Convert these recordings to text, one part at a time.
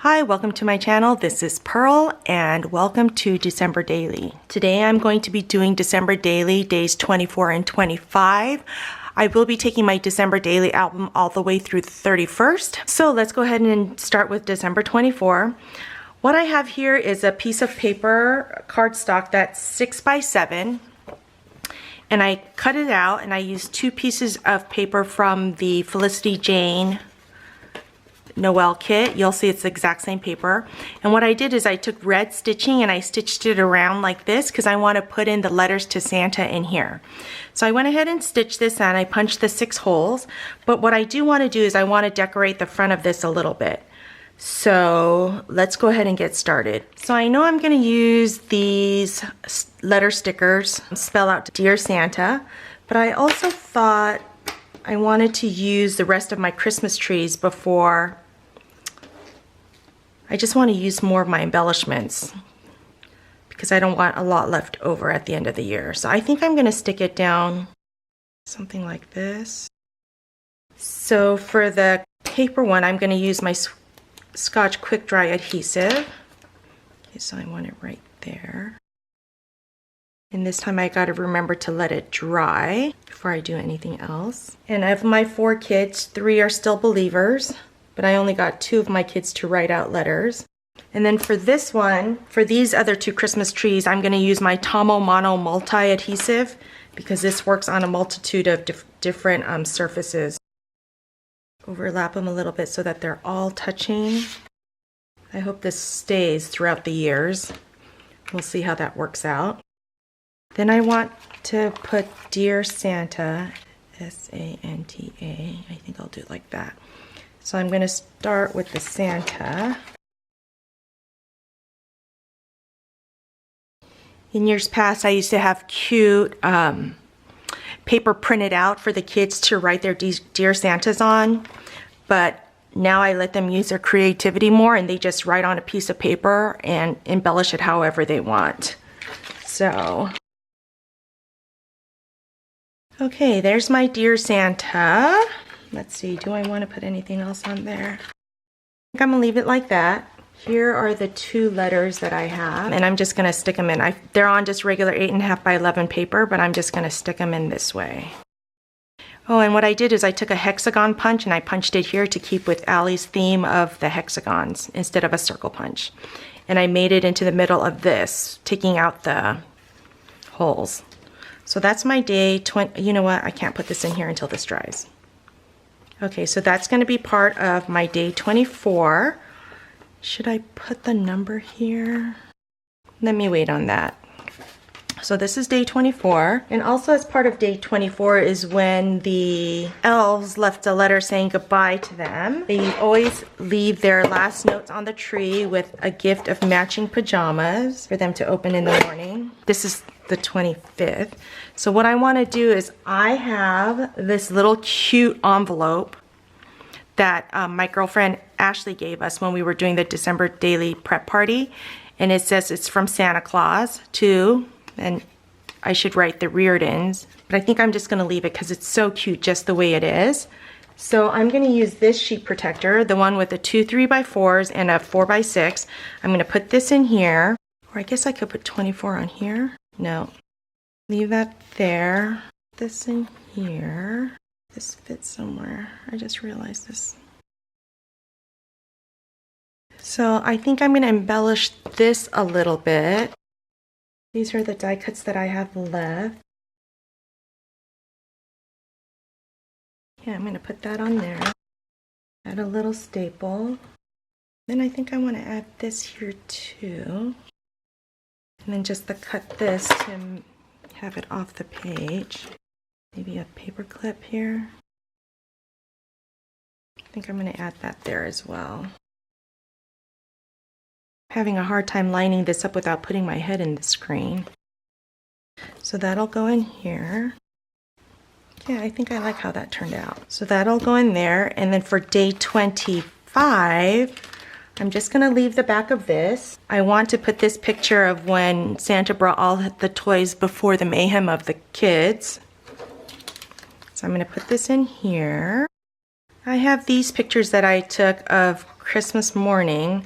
Hi, welcome to my channel. This is Pearl and welcome to December Daily. Today I'm going to be doing December Daily days 24 and 25. I will be taking my December Daily album all the way through the 31st. So let's go ahead and start with December 24. What I have here is a piece of paper, cardstock that's 6 by 7. And I cut it out and I used 2 pieces of paper from the Felicity Jane Noel kit. You'll see it's the exact same paper. And what I did is I took red stitching and I stitched it around like this because I want to put in the letters to Santa in here. So I went ahead and stitched this and I punched the 6 holes. But what I do want to do is I want to decorate the front of this a little bit. So let's go ahead and get started. So I know I'm going to use these letter stickers, spell out Dear Santa, but I also thought I wanted to use the rest of my Christmas trees before. I just want to use more of my embellishments because I don't want a lot left over at the end of the year. So I think I'm going to stick it down something like this. So for the paper one, I'm going to use my Scotch Quick Dry adhesive. Okay, so I want it right there. And this time I got to remember to let it dry before I do anything else. And of my 4 kids, 3 are still believers, but I only got 2 of my kids to write out letters. And then for this one, for these other 2 Christmas trees, I'm going to use my Tomo Mono multi-adhesive because this works on a multitude of different surfaces. Overlap them a little bit so that they're all touching. I hope this stays throughout the years. We'll see how that works out. Then I want to put Dear Santa, S-A-N-T-A. I think I'll do it like that. So I'm going to start with the Santa. In years past, I used to have cute paper printed out for the kids to write their Dear Santas on, but now I let them use their creativity more and they just write on a piece of paper and embellish it however they want. So, okay, there's my Dear Santa. Let's see, do I want to put anything else on there? I think I'm going to leave it like that. Here are the 2 letters that I have, and I'm just going to stick them in. They're on just regular 8.5 by 11 paper, but I'm just going to stick them in this way. Oh, and what I did is I took a hexagon punch and I punched it here to keep with Allie's theme of the hexagons instead of a circle punch. And I made it into the middle of this, taking out the holes. So that's my day 20. You know what? I can't put this in here until this dries. Okay, so that's going to be part of my day 24. Should I put the number here? Let me wait on that. So this is day 24. And also as part of day 24 is when the elves left a letter saying goodbye to them. They always leave their last notes on the tree with a gift of matching pajamas for them to open in the morning. This is the 25th. So what I want to do is I have this little cute envelope that my girlfriend Ashley gave us when we were doing the December Daily prep party, and it says it's from Santa Claus too, and I should write the Reardons, but I think I'm just going to leave it because it's so cute just the way it is. So I'm going to use this sheet protector, the one with the 2 3x4s and a 4x6. I'm going to put this in here, or I guess I could put 24 on here. No, leave that there. This in here. This fits somewhere. I just realized this. So I think I'm going to embellish this a little bit. These are the die cuts that I have left. Yeah, I'm going to put that on there. Add a little staple. Then I think I want to add this here too. And then just cut this to have it off the page. Maybe a paper clip here. I think I'm going to add that there as well. Having a hard time lining this up without putting my head in the screen. So that'll go in here. Yeah, I think I like how that turned out. So that'll go in there. And then for day 25, I'm just going to leave the back of this. I want to put this picture of when Santa brought all the toys before the mayhem of the kids. So I'm going to put this in here. I have these pictures that I took of Christmas morning.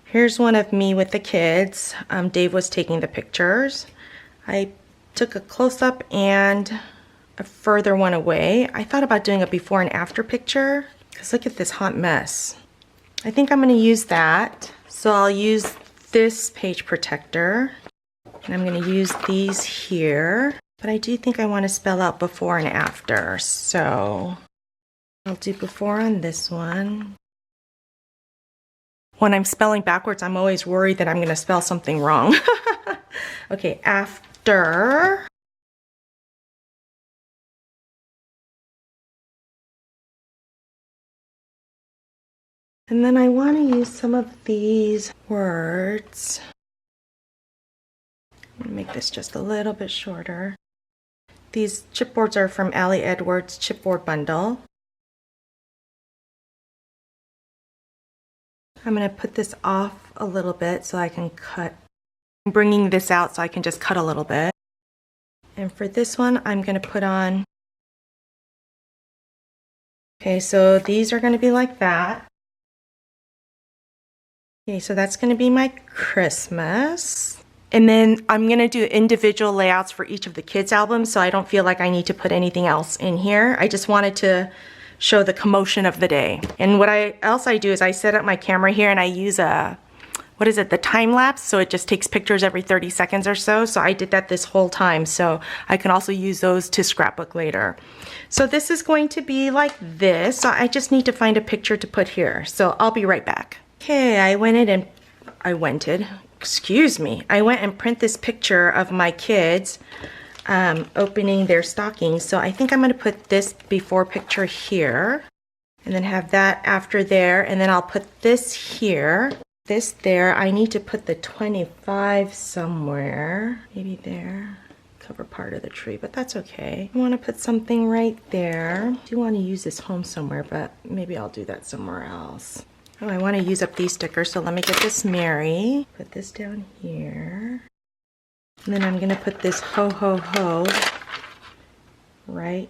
Here's one of me with the kids. Dave was taking the pictures. I took a close-up and a further one away. I thought about doing a before and after picture because look at this hot mess. I think I'm going to use that. So I'll use this page protector and I'm going to use these here. But I do think I want to spell out before and after. So I'll do before on this one. When I'm spelling backwards, I'm always worried that I'm going to spell something wrong. Okay, after. And then I want to use some of these words. I'm going to make this just a little bit shorter. These chipboards are from Ali Edwards' chipboard bundle. I'm going to put this off a little bit so I can cut. I'm bringing this out so I can just cut a little bit. And for this one, I'm going to put on. Okay, so these are going to be like that. Okay, so that's going to be my Christmas. And then I'm going to do individual layouts for each of the kids' albums so I don't feel like I need to put anything else in here. I just wanted to show the commotion of the day. And what else I do is I set up my camera here and I use the time lapse, so it just takes pictures every 30 seconds or so. So I did that this whole time, so I can also use those to scrapbook later. So this is going to be like this. So I just need to find a picture to put here. So I'll be right back. Okay, I went and print this picture of my kids opening their stockings. So I think I'm going to put this before picture here and then have that after there, and then I'll put this here, this there. I need to put the 25 somewhere, maybe there, cover part of the tree, but that's okay. I want to put something right there. I do want to use this home somewhere, but maybe I'll do that somewhere else. Oh, I want to use up these stickers, so let me get this Mary, put this down here. And then I'm going to put this ho ho ho right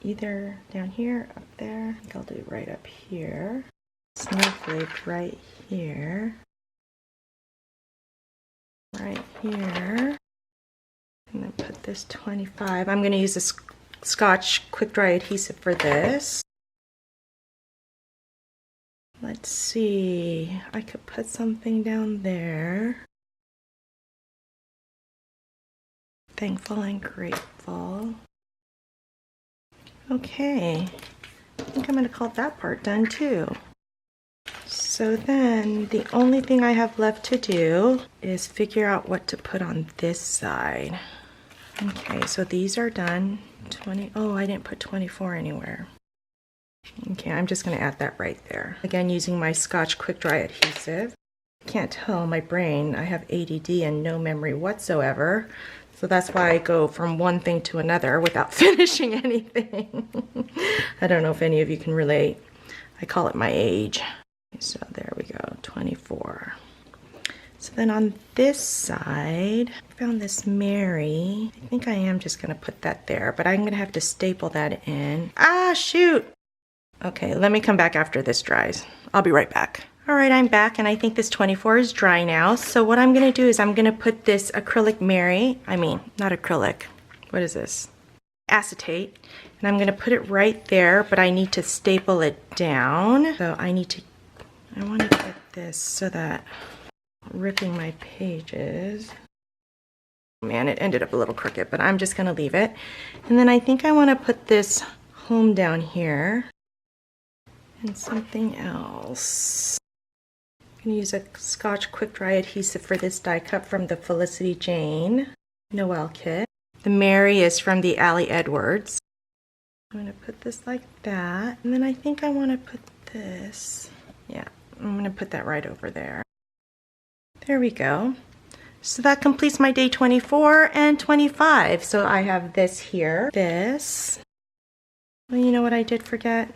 either down here, up there. I think I'll do it right up here. Snowflake right here. Right here. And then put this 25. I'm going to use a Scotch quick dry adhesive for this. Let's see. I could put something down there. Thankful and grateful. Okay, I think I'm going to call that part done too. So then the only thing I have left to do is figure out what to put on this side. Okay, so these are done. 20. Oh, I didn't put 24 anywhere. Okay, I'm just going to add that right there. Again, using my Scotch quick dry adhesive. Can't tell my brain. I have ADD and no memory whatsoever. So that's why I go from one thing to another without finishing anything. I don't know if any of you can relate. I call it my age. So there we go, 24. So then on this side, I found this Mary. I think I am just going to put that there, but I'm going to have to staple that in. Ah, shoot! Okay, let me come back after this dries. I'll be right back. All right, I'm back, and I think this 24 is dry now. So what I'm going to do is I'm going to put this acrylic Mary, not acrylic, what is this? Acetate. And I'm going to put it right there, but I need to staple it down. So I want to get this so that I'm ripping my pages. Man, it ended up a little crooked, but I'm just going to leave it. And then I think I want to put this home down here and something else. I'm going to use a Scotch quick dry adhesive for this die cut from the Felicity Jane Noel kit. The Mary is from the Ali Edwards. I'm going to put this like that, and then I think I want to put this, yeah, I'm going to put that right over there. There we go. So that completes my day 24 and 25. So I have this here, this. Well, you know what I did forget?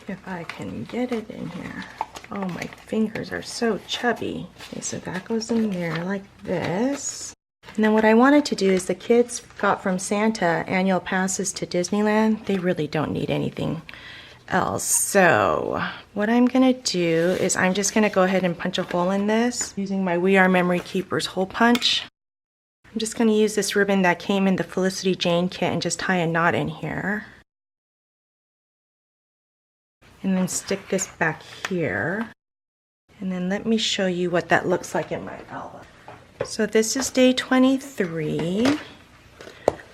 If I can get it in here. Oh, my fingers are so chubby. Okay, so that goes in there like this. And then what I wanted to do is the kids got from Santa annual passes to Disneyland. They really don't need anything else. So what I'm gonna do is I'm just gonna go ahead and punch a hole in this using my We Are Memory Keepers hole punch. I'm just gonna use this ribbon that came in the Felicity Jane kit and just tie a knot in here. And then stick this back here. And then let me show you what that looks like in my album. So this is day 23.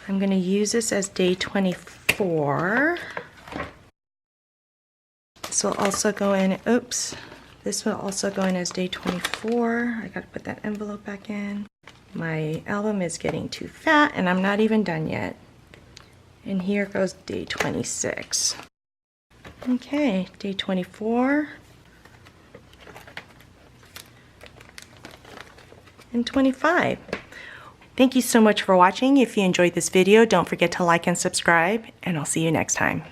I'm going to use this as day 24. This will also go in, oops, this will also go in as day 24. I got to put that envelope back in. My album is getting too fat and I'm not even done yet. And here goes day 26. Okay, day 24. And 25. Thank you so much for watching. If you enjoyed this video, don't forget to like and subscribe, and I'll see you next time.